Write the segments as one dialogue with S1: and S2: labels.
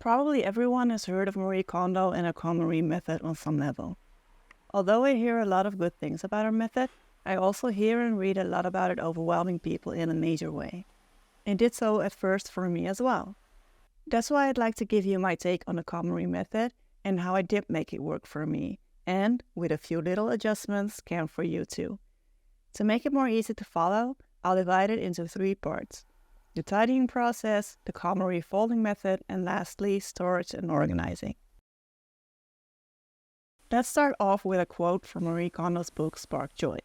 S1: Probably everyone has heard of Marie Kondo and a KonMari Method on some level. Although I hear a lot of good things about her method, I also hear and read a lot about it overwhelming people in a major way. It did so at first for me as well. That's why I'd like to give you my take on the KonMari Method and how I did make it work for me, and, with a few little adjustments, can for you too. To make it more easy to follow, I'll divide it into 3 parts: the tidying process, the KonMari folding method, and lastly, storage and organizing. Let's start off with a quote from Marie Kondo's book Spark Joy.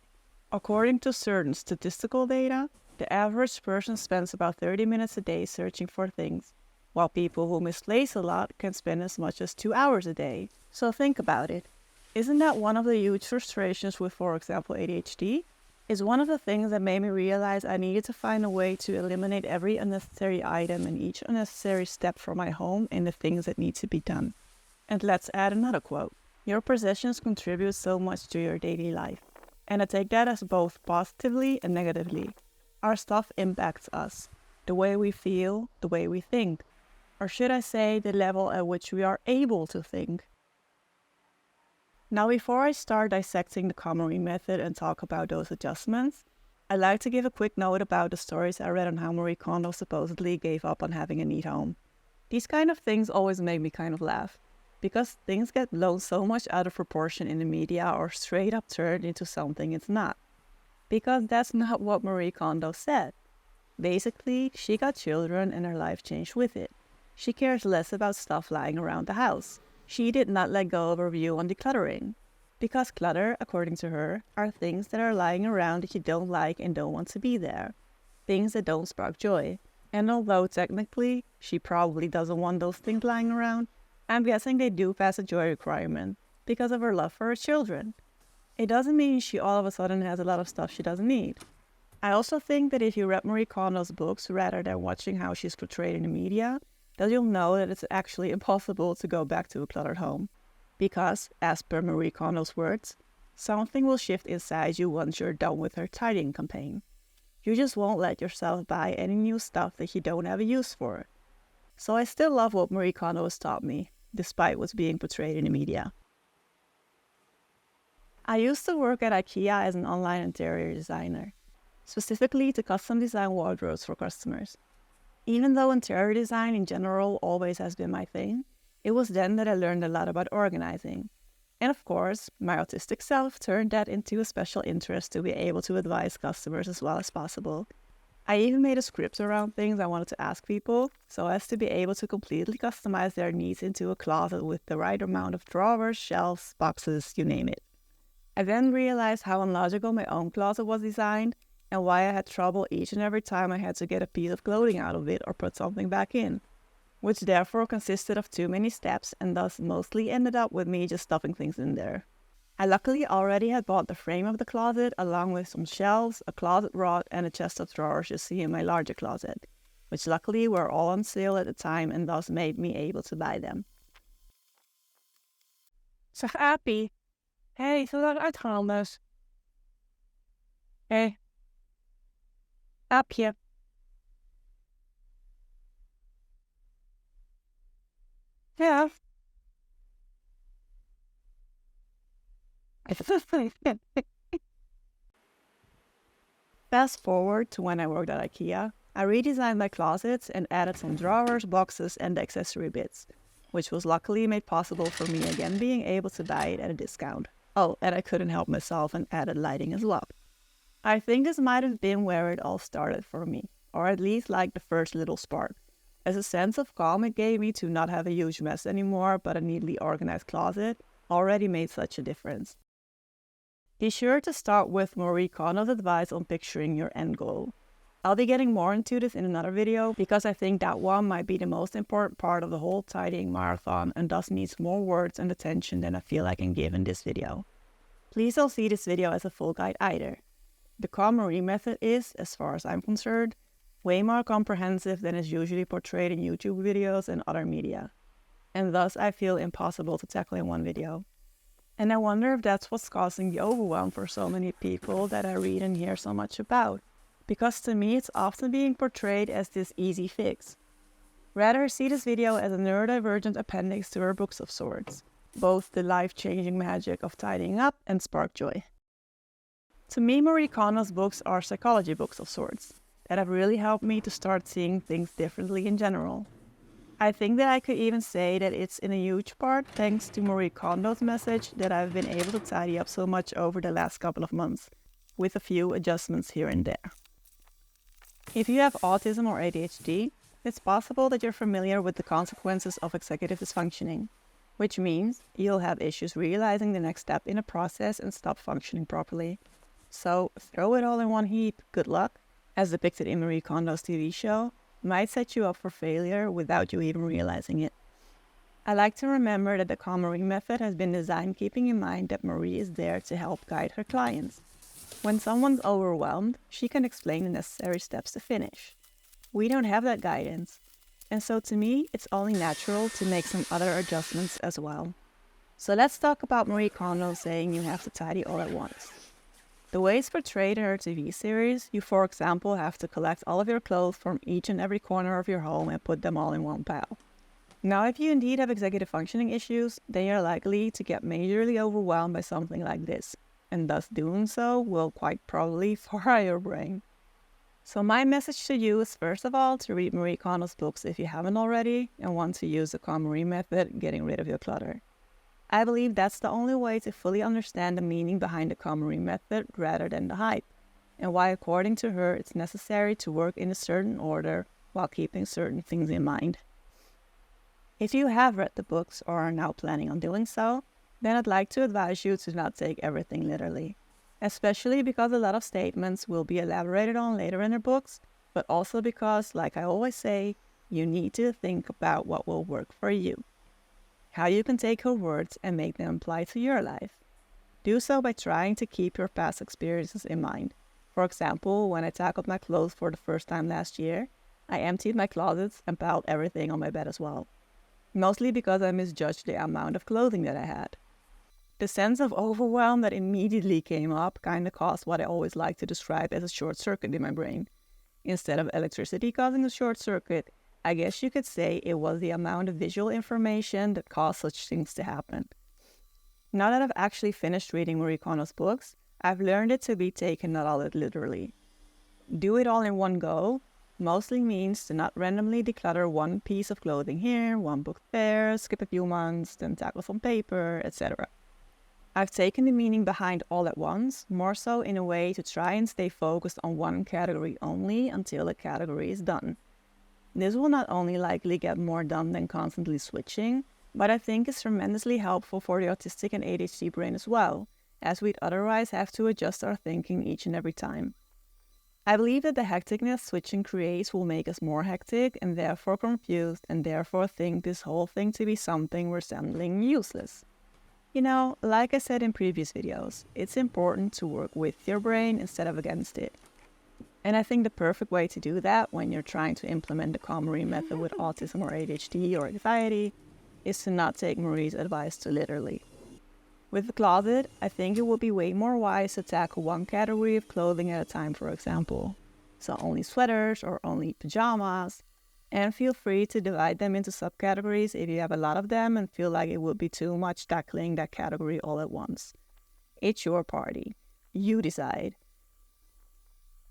S1: According to certain statistical data, the average person spends about 30 minutes a day searching for things, while people who misplace a lot can spend as much as 2 hours a day. So think about it. Isn't that one of the huge frustrations with, for example, ADHD? Is one of the things that made me realize I needed to find a way to eliminate every unnecessary item and each unnecessary step from my home and the things that need to be done. And let's add another quote. Your possessions contribute so much to your daily life. And I take that as both positively and negatively. Our stuff impacts us, the way we feel, the way we think. Or should I say, the level at which we are able to think. Now, before I start dissecting the KonMari Method and talk about those adjustments, I'd like to give a quick note about the stories I read on how Marie Kondo supposedly gave up on having a neat home. These kind of things always make me kind of laugh, because things get blown so much out of proportion in the media or straight up turned into something it's not. Because that's not what Marie Kondo said. Basically, she got children and her life changed with it. She cares less about stuff lying around the house. She did not let go of her view on decluttering. Because clutter, according to her, are things that are lying around that you don't like and don't want to be there. Things that don't spark joy. And although technically she probably doesn't want those things lying around, I'm guessing they do pass a joy requirement because of her love for her children. It doesn't mean she all of a sudden has a lot of stuff she doesn't need. I also think that if you read Marie Kondo's books rather than watching how she's portrayed in the media, that you'll know that it's actually impossible to go back to a cluttered home. Because, as per Marie Kondo's words, something will shift inside you once you're done with her tidying campaign. You just won't let yourself buy any new stuff that you don't have a use for. So I still love what Marie Kondo has taught me, despite what's being portrayed in the media. I used to work at IKEA as an online interior designer, specifically to custom design wardrobes for customers. Even though interior design in general always has been my thing, it was then that I learned a lot about organizing. And of course, my autistic self turned that into a special interest to be able to advise customers as well as possible. I even made a script around things I wanted to ask people, so as to be able to completely customize their needs into a closet with the right amount of drawers, shelves, boxes, you name it. I then realized how illogical my own closet was designed, and why I had trouble each and every time I had to get a piece of clothing out of it or put something back in, which therefore consisted of too many steps and thus mostly ended up with me just stuffing things in there. I luckily already had bought the frame of the closet along with some shelves, a closet rod, and a chest of drawers you see in my larger closet, which luckily were all on sale at the time and thus made me able to buy them.
S2: Zeg Aapie, hé, zullen we eruit gaan anders? Hé, Aapje. Ja.
S1: Fast forward to when I worked at IKEA, I redesigned my closets and added some drawers, boxes, and the accessory bits, which was luckily made possible for me again being able to buy it at a discount. Oh, and I couldn't help myself and added lighting as well. I think this might have been where it all started for me, or at least like the first little spark, as a sense of calm it gave me to not have a huge mess anymore, but a neatly organized closet already made such a difference. Be sure to start with Marie Kondo's advice on picturing your end goal. I'll be getting more into this in another video because I think that one might be the most important part of the whole tidying marathon and thus needs more words and attention than I feel I can give in this video. Please don't see this video as a full guide either. The KonMari Method is, as far as I'm concerned, way more comprehensive than is usually portrayed in YouTube videos and other media, and thus I feel impossible to tackle in one video. And I wonder if that's what's causing the overwhelm for so many people that I read and hear so much about, because to me it's often being portrayed as this easy fix. Rather, see this video as a neurodivergent appendix to her books of sorts, both the life-changing magic of tidying up and spark joy. To me, Marie Kondo's books are psychology books of sorts that have really helped me to start seeing things differently in general. I think that I could even say that it's in a huge part thanks to Marie Kondo's message that I've been able to tidy up so much over the last couple of months, with a few adjustments here and there. If you have autism or ADHD, it's possible that you're familiar with the consequences of executive dysfunctioning, which means you'll have issues realizing the next step in a process and stop functioning properly. So throw it all in one heap, good luck, as depicted in Marie Kondo's TV show, might set you up for failure without you even realizing it. I like to remember that the KonMari Method has been designed keeping in mind that Marie is there to help guide her clients. When someone's overwhelmed, she can explain the necessary steps to finish. We don't have that guidance, and so to me, it's only natural to make some other adjustments as well. So let's talk about Marie Kondo saying you have to tidy all at once. The way it's portrayed in her TV series, you for example have to collect all of your clothes from each and every corner of your home and put them all in one pile. Now if you indeed have executive functioning issues, then you're likely to get majorly overwhelmed by something like this, and thus doing so will quite probably fry your brain. So my message to you is first of all to read Marie Kondo's books if you haven't already and want to use the KonMari Method, getting rid of your clutter. I believe that's the only way to fully understand the meaning behind the KonMari Method rather than the hype, and why according to her it's necessary to work in a certain order while keeping certain things in mind. If you have read the books or are now planning on doing so, then I'd like to advise you to not take everything literally, especially because a lot of statements will be elaborated on later in her books, but also because, like I always say, you need to think about what will work for you. How you can take her words and make them apply to your life. Do so by trying to keep your past experiences in mind. For example, when I tackled my clothes for the first time last year, I emptied my closets and piled everything on my bed as well. Mostly because I misjudged the amount of clothing that I had. The sense of overwhelm that immediately came up kinda caused what I always like to describe as a short circuit in my brain. Instead of electricity causing a short circuit, I guess you could say it was the amount of visual information that caused such things to happen. Now that I've actually finished reading Marie Kondo's books, I've learned it to be taken not all literally. Do it all in one go mostly means to not randomly declutter one piece of clothing here, one book there, skip a few months, then tackle some paper, etc. I've taken the meaning behind all at once, more so in a way to try and stay focused on one category only until the category is done. This will not only likely get more done than constantly switching, but I think is tremendously helpful for the autistic and ADHD brain as well, as we'd otherwise have to adjust our thinking each and every time. I believe that the hecticness switching creates will make us more hectic and therefore confused and therefore think this whole thing to be something resembling useless. You know, like I said in previous videos, it's important to work with your brain instead of against it. And I think the perfect way to do that when you're trying to implement the KonMari Method with autism or ADHD or anxiety is to not take Marie's advice too literally. With the closet, I think it would be way more wise to tackle one category of clothing at a time, for example. So only sweaters or only pajamas. And feel free to divide them into subcategories if you have a lot of them and feel like it would be too much tackling that category all at once. It's your party. You decide.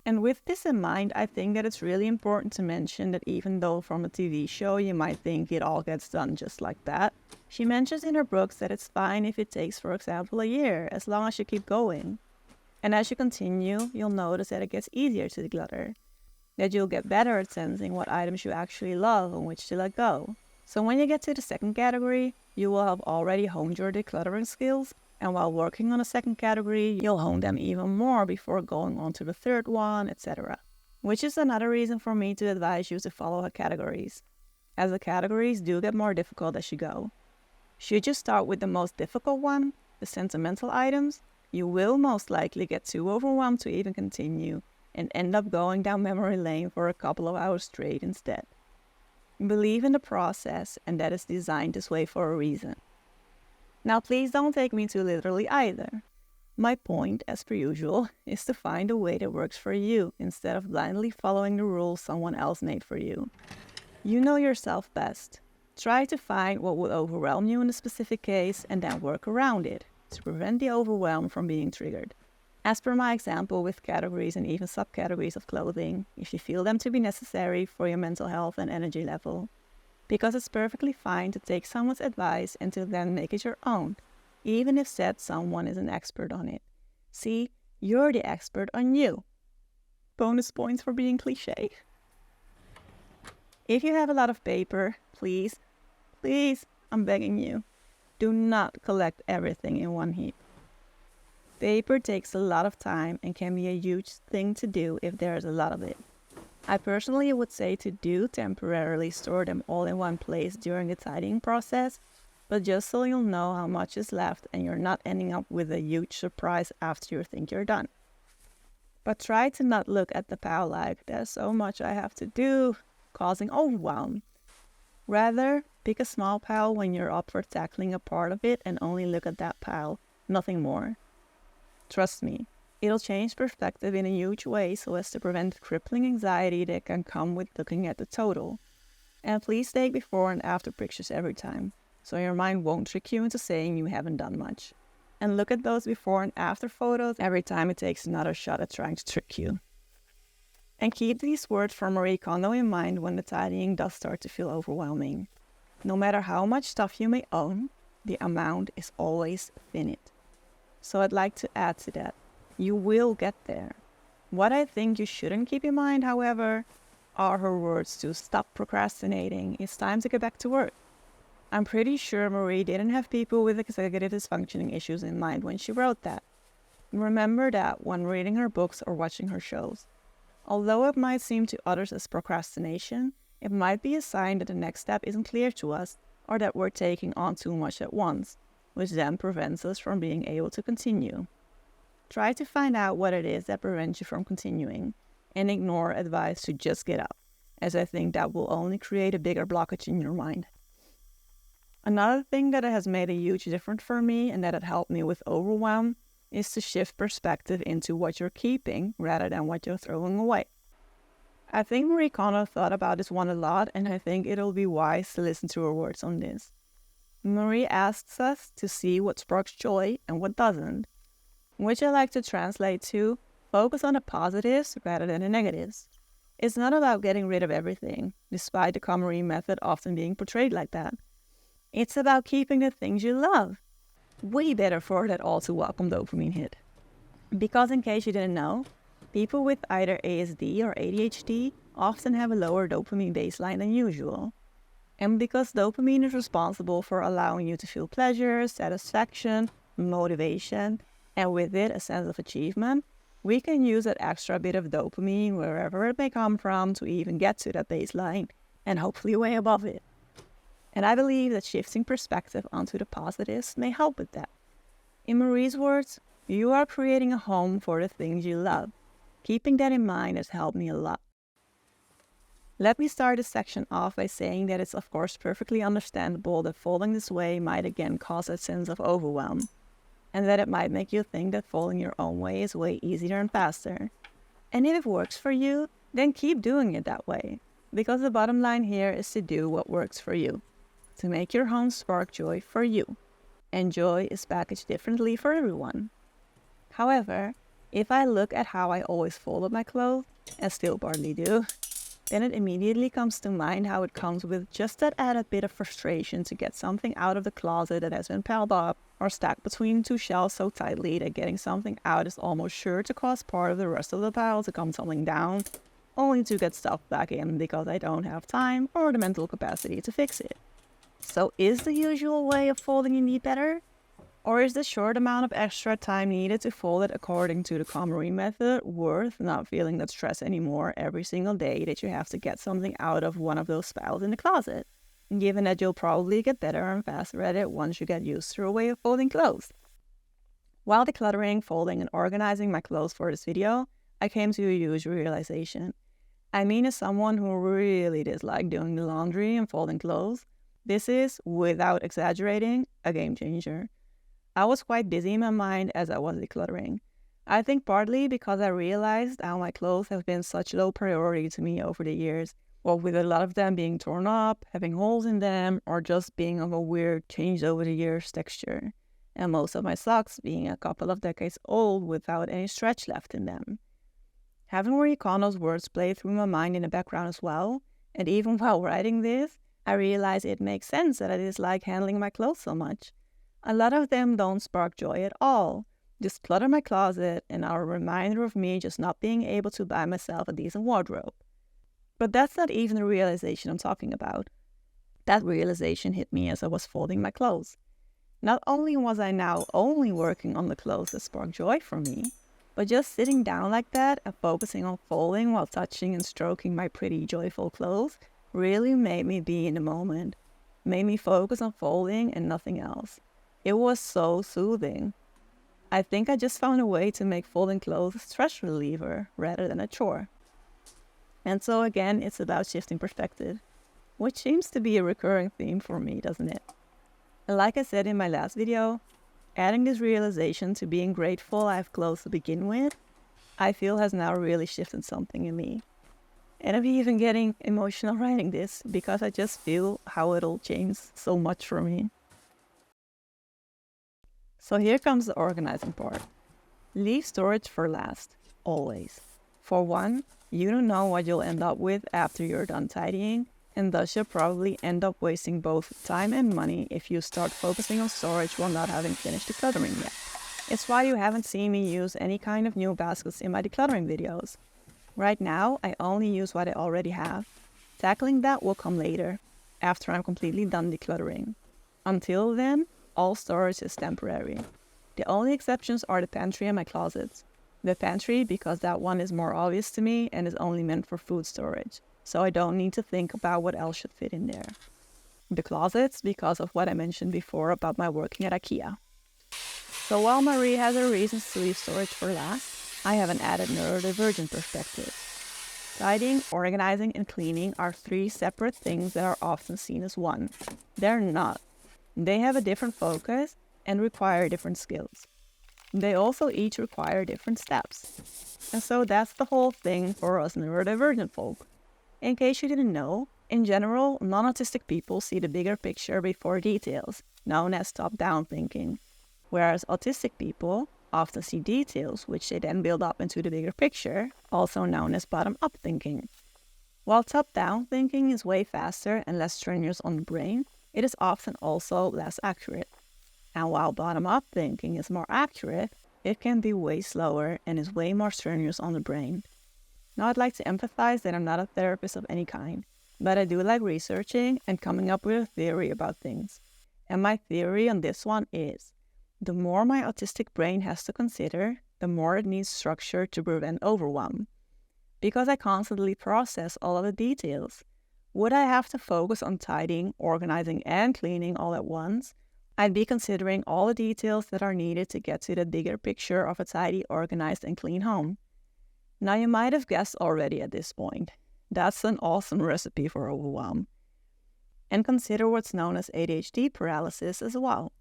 S1: And with this in mind, I think that it's really important to mention that even though from a TV show you might think it all gets done just like that, she mentions in her books that it's fine if it takes, for example, a year, as long as you keep going. And as you continue, you'll notice that it gets easier to declutter, that you'll get better at sensing what items you actually love and which to let go. So when you get to the second category, you will have already honed your decluttering skills, and while working on a second category, you'll hone them even more before going on to the third one, etc. Which is another reason for me to advise you to follow her categories, as the categories do get more difficult as you go. Should you start with the most difficult one, the sentimental items, you will most likely get too overwhelmed to even continue, and end up going down memory lane for a couple of hours straight instead. Believe in the process, and that is designed this way for a reason. Now please don't take me too literally either. My point, as per usual, is to find a way that works for you, instead of blindly following the rules someone else made for you. You know yourself best. Try to find what would overwhelm you in a specific case and then work around it to prevent the overwhelm from being triggered. As per my example with categories and even subcategories of clothing, if you feel them to be necessary for your mental health and energy level. Because it's perfectly fine to take someone's advice and to then make it your own, even if said someone is an expert on it. See, you're the expert on you. Bonus points for being cliche. If you have a lot of paper, please, I'm begging you, do not collect everything in one heap. Paper takes a lot of time and can be a huge thing to do if there is a lot of it. I personally would say to do temporarily store them all in one place during the tidying process, but just so you'll know how much is left and you're not ending up with a huge surprise after you think you're done. But try to not look at the pile like, there's so much I have to do, causing overwhelm. Rather, pick a small pile when you're up for tackling a part of it and only look at that pile, nothing more. Trust me, it'll change perspective in a huge way so as to prevent crippling anxiety that can come with looking at the total. And please take before and after pictures every time, so your mind won't trick you into saying you haven't done much. And look at those before and after photos every time it takes another shot at trying to trick you. And keep these words from Marie Kondo in mind when the tidying does start to feel overwhelming. No matter how much stuff you may own, the amount is always finite. So I'd like to add to that. You will get there. What I think you shouldn't keep in mind, however, are her words to stop procrastinating. It's time to get back to work. I'm pretty sure Marie didn't have people with executive dysfunctioning issues in mind when she wrote that. Remember that when reading her books or watching her shows. Although it might seem to others as procrastination, it might be a sign that the next step isn't clear to us or that we're taking on too much at once, which then prevents us from being able to continue. Try to find out what it is that prevents you from continuing and ignore advice to just get up, as I think that will only create a bigger blockage in your mind. Another thing that has made a huge difference for me and that had helped me with overwhelm is to shift perspective into what you're keeping rather than what you're throwing away. I think Marie Kondo thought about this one a lot, and I think it'll be wise to listen to her words on this. Marie asks us to see what sparks joy and what doesn't, which I like to translate to focus on the positives rather than the negatives. It's not about getting rid of everything, despite the KonMari Method often being portrayed like that. It's about keeping the things you love. Way better for that all too welcome dopamine hit. Because in case you didn't know, people with either ASD or ADHD often have a lower dopamine baseline than usual. And because dopamine is responsible for allowing you to feel pleasure, satisfaction, motivation, and with it a sense of achievement, we can use that extra bit of dopamine wherever it may come from to even get to that baseline and hopefully way above it. And I believe that shifting perspective onto the positives may help with that. In Marie's words, you are creating a home for the things you love. Keeping that in mind has helped me a lot. Let me start this section off by saying that it's of course perfectly understandable that folding this way might again cause a sense of overwhelm, and that it might make you think that folding your own way is way easier and faster. And if it works for you, then keep doing it that way, because the bottom line here is to do what works for you, to make your home spark joy for you, and joy is packaged differently for everyone. However, if I look at how I always folded my clothes, and still partly do, then it immediately comes to mind how it comes with just that added bit of frustration to get something out of the closet that has been piled up or stacked between two shelves so tightly that getting something out is almost sure to cause part of the rest of the pile to come tumbling down, only to get stuff back in because I don't have time or the mental capacity to fix it. So is the usual way of folding indeed better? Or is the short amount of extra time needed to fold it according to the KonMari Method worth not feeling that stress anymore every single day that you have to get something out of one of those piles in the closet, given that you'll probably get better and faster at it once you get used to a way of folding clothes? While decluttering, folding, and organizing my clothes for this video, I came to a huge realization. I mean, as someone who really dislikes doing the laundry and folding clothes, this is, without exaggerating, a game changer. I was quite busy in my mind as I was decluttering. I think partly because I realized how my clothes have been such low priority to me over the years, Well, with a lot of them being torn up, having holes in them, or just being of a weird, changed over the years texture. And most of my socks being a couple of decades old without any stretch left in them. Having Marie Kondo's words play through my mind in the background as well, and even while writing this, I realize it makes sense that I dislike handling my clothes so much. A lot of them don't spark joy at all, just clutter my closet and are a reminder of me just not being able to buy myself a decent wardrobe. But that's not even the realization I'm talking about. That realization hit me as I was folding my clothes. Not only was I now only working on the clothes that spark joy for me, but just sitting down like that and focusing on folding while touching and stroking my pretty, joyful clothes really made me be in the moment. Made me focus on folding and nothing else. It was so soothing. I think I just found a way to make folding clothes a stress reliever rather than a chore. And so again, it's about shifting perspective, which seems to be a recurring theme for me, doesn't it? And like I said in my last video, adding this realization to being grateful I have clothes to begin with, I feel has now really shifted something in me. And I'm even getting emotional writing this because I just feel how it'll change so much for me. So here comes the organizing part. Leave storage for last, always. For one, you don't know what you'll end up with after you're done tidying, and thus you'll probably end up wasting both time and money if you start focusing on storage while not having finished decluttering yet. It's why you haven't seen me use any kind of new baskets in my decluttering videos. Right now, I only use what I already have. Tackling that will come later, after I'm completely done decluttering. Until then, all storage is temporary. The only exceptions are the pantry and my closets. The pantry because that one is more obvious to me and is only meant for food storage, so I don't need to think about what else should fit in there. The closets because of what I mentioned before about my working at IKEA. So while Marie has her reasons to leave storage for last, I have an added neurodivergent perspective. Tidying, organizing, and cleaning are three separate things that are often seen as one. They're not. They have a different focus and require different skills. They also each require different steps. And so that's the whole thing for us neurodivergent folk. In case you didn't know, in general, non-autistic people see the bigger picture before details, known as top-down thinking, whereas autistic people often see details which they then build up into the bigger picture, also known as bottom-up thinking. While top-down thinking is way faster and less strenuous on the brain, it is often also less accurate. And while bottom-up thinking is more accurate, it can be way slower and is way more strenuous on the brain. Now I'd like to emphasize that I'm not a therapist of any kind, but I do like researching and coming up with a theory about things. And my theory on this one is, the more my autistic brain has to consider, the more it needs structure to prevent overwhelm. Because I constantly process all of the details. Would I have to focus on tidying, organizing, and cleaning all at once? I'd be considering all the details that are needed to get to the bigger picture of a tidy, organized, and clean home. Now you might have guessed already at this point. That's an awesome recipe for overwhelm. And consider what's known as ADHD paralysis as well.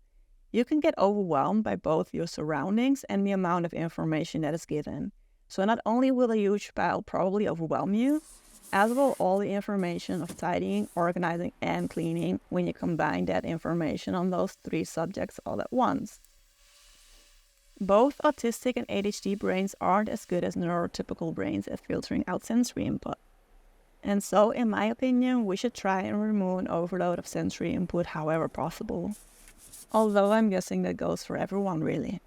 S1: You can get overwhelmed by both your surroundings and the amount of information that is given. So not only will a huge pile probably overwhelm you, as will all the information of tidying, organizing, and cleaning when you combine that information on those three subjects all at once. Both autistic and ADHD brains aren't as good as neurotypical brains at filtering out sensory input. And so, in my opinion, we should try and remove an overload of sensory input however possible. Although I'm guessing that goes for everyone really.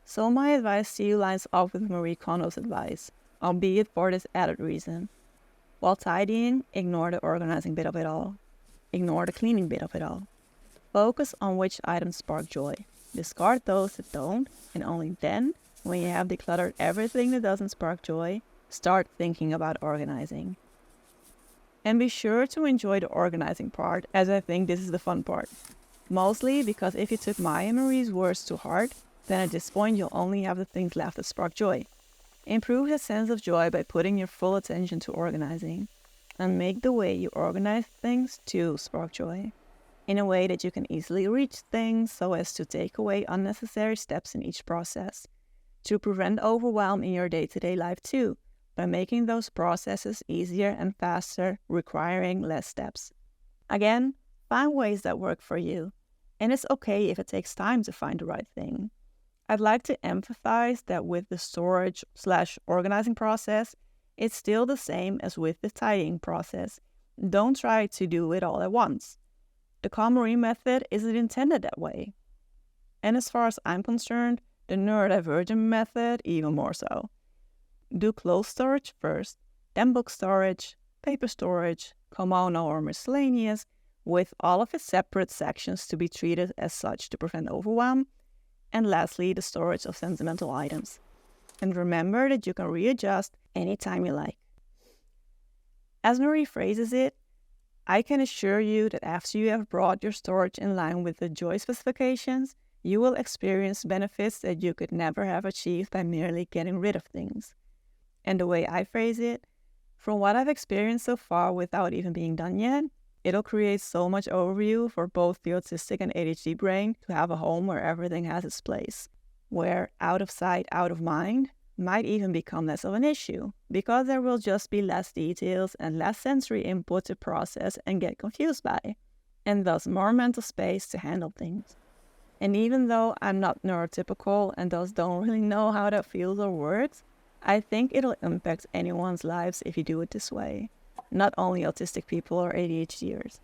S1: So my advice to you lines up with Marie Kondo's advice, albeit for this added reason. While tidying, ignore the organizing bit of it all. Ignore the cleaning bit of it all. Focus on which items spark joy. Discard those that don't, and only then, when you have decluttered everything that doesn't spark joy, start thinking about organizing. And be sure to enjoy the organizing part, as I think this is the fun part. Mostly because if you took my and Marie's words to heart, then at this point you'll only have the things left that spark joy. Improve the sense of joy by putting your full attention to organizing, and make the way you organize things to spark joy, in a way that you can easily reach things so as to take away unnecessary steps in each process, to prevent overwhelm in your day-to-day life too, by making those processes easier and faster, requiring less steps. Again, find ways that work for you, and it's okay if it takes time to find the right thing. I'd like to emphasize that with the storage/organizing process, it's still the same as with the tidying process. Don't try to do it all at once. The KonMari Method isn't intended that way. And as far as I'm concerned, the neurodivergent method even more so. Do clothes storage first, then book storage, paper storage, kimono or miscellaneous, with all of its separate sections to be treated as such to prevent overwhelm, and lastly, the storage of sentimental items. And remember that you can readjust anytime you like. As Marie phrases it, I can assure you that after you have brought your storage in line with the joy specifications, you will experience benefits that you could never have achieved by merely getting rid of things. And the way I phrase it, from what I've experienced so far without even being done yet, it'll create so much overview for both the autistic and ADHD brain to have a home where everything has its place, where out of sight, out of mind might even become less of an issue, because there will just be less details and less sensory input to process and get confused by, and thus more mental space to handle things. And even though I'm not neurotypical and thus don't really know how that feels or works, I think it'll impact anyone's lives if you do it this way, not only autistic people or ADHDers.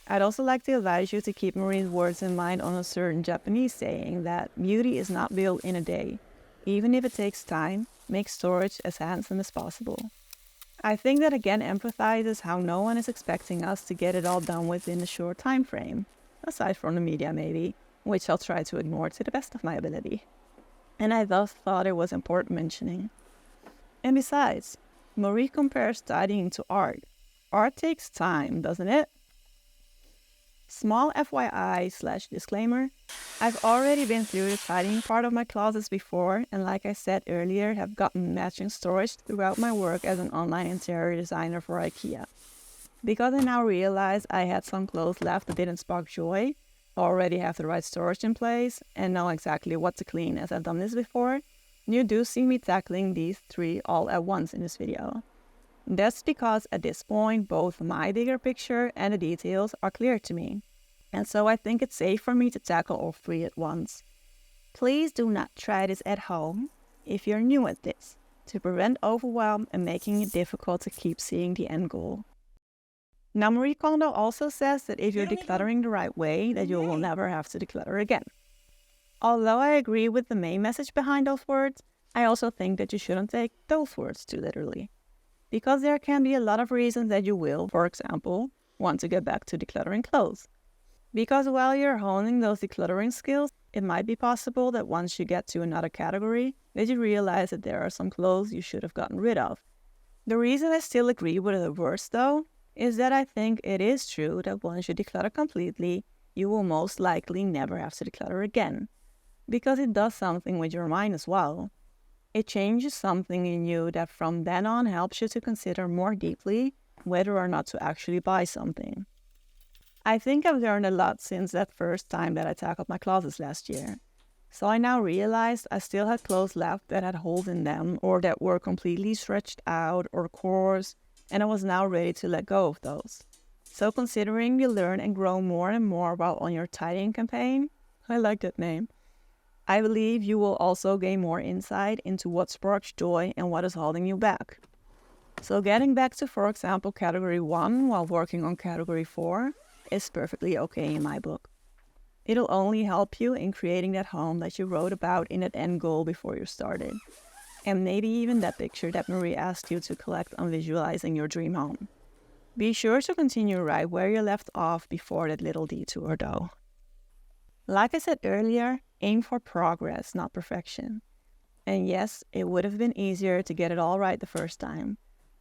S1: I'd also like to advise you to keep Marie's words in mind on a certain Japanese saying that beauty is not built in a day. Even if it takes time, make storage as handsome as possible. I think that again empathizes how no one is expecting us to get it all done within a short time frame, aside from the media maybe, which I'll try to ignore to the best of my ability. And I thus thought it was important mentioning. And besides, Marie compares tidying to art. Art takes time, doesn't it? Small FYI/disclaimer, I've already been through the tidying part of my closets before, and like I said earlier, have gotten matching storage throughout my work as an online interior designer for IKEA. Because I now realize I had some clothes left that didn't spark joy, already have the right storage in place, and know exactly what to clean as I've done this before, you do see me tackling these three all at once in this video. That's because at this point, both my bigger picture and the details are clear to me. And so I think it's safe for me to tackle all three at once. Please do not try this at home if you're new at this, to prevent overwhelm and making it difficult to keep seeing the end goal. Now, Marie Kondo also says that if you're decluttering the right way, that you will never have to declutter again. Although I agree with the main message behind those words, I also think that you shouldn't take those words too literally. Because there can be a lot of reasons that you will, for example, want to get back to decluttering clothes. Because while you're honing those decluttering skills, it might be possible that once you get to another category, that you realize that there are some clothes you should have gotten rid of. The reason I still agree with the words though, is that I think it is true that once you declutter completely, you will most likely never have to declutter again. Because it does something with your mind as well. It changes something in you that from then on helps you to consider more deeply whether or not to actually buy something. I think I've learned a lot since that first time that I tackled my closets last year. So I now realized I still had clothes left that had holes in them or that were completely stretched out or coarse, and I was now ready to let go of those. So considering you learn and grow more and more while on your tidying campaign, I like that name, I believe you will also gain more insight into what sparks joy and what is holding you back. So getting back to, for example, category 1 while working on category 4 is perfectly okay in my book. It'll only help you in creating that home that you wrote about in that end goal before you started. And maybe even that picture that Marie asked you to collect on visualizing your dream home. Be sure to continue right where you left off before that little detour though. Like I said earlier, aim for progress, not perfection. And yes, it would have been easier to get it all right the first time.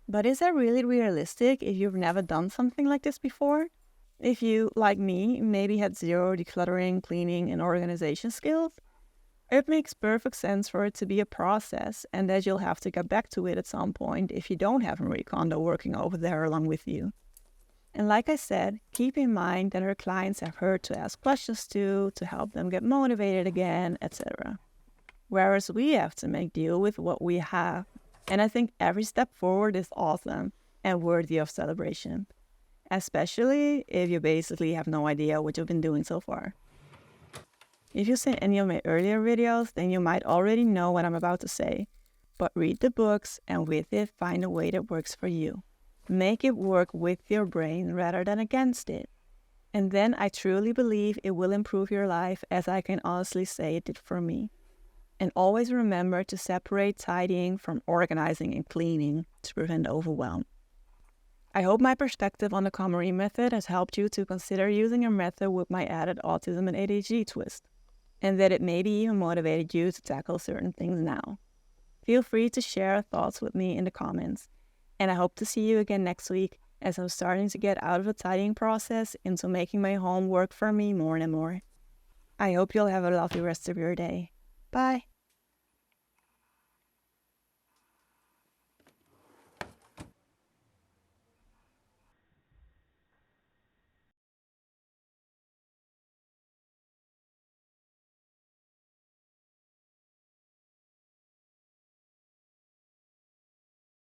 S1: But is that really realistic if you've never done something like this before? If you, like me, maybe had zero decluttering, cleaning, and organization skills, it makes perfect sense for it to be a process and that you'll have to get back to it at some point if you don't have Marie Kondo working over there along with you. And like I said, keep in mind that her clients have her to ask questions to help them get motivated again, etc. Whereas we have to make deal with what we have And I think every step forward is awesome and worthy of celebration, especially if you basically have no idea what you've been doing so far. If you've seen any of my earlier videos, then you might already know what I'm about to say, but read the books and with it find a way that works for you. Make it work with your brain rather than against it. And then I truly believe it will improve your life, as I can honestly say it did for me. And always remember to separate tidying from organizing and cleaning to prevent overwhelm. I hope my perspective on the KonMari method has helped you to consider using your method with my added autism and ADHD twist, and that it maybe even motivated you to tackle certain things now. Feel free to share thoughts with me in the comments, and I hope to see you again next week, as I'm starting to get out of the tidying process into making my home work for me more and more. I hope you'll have a lovely rest of your day. Bye!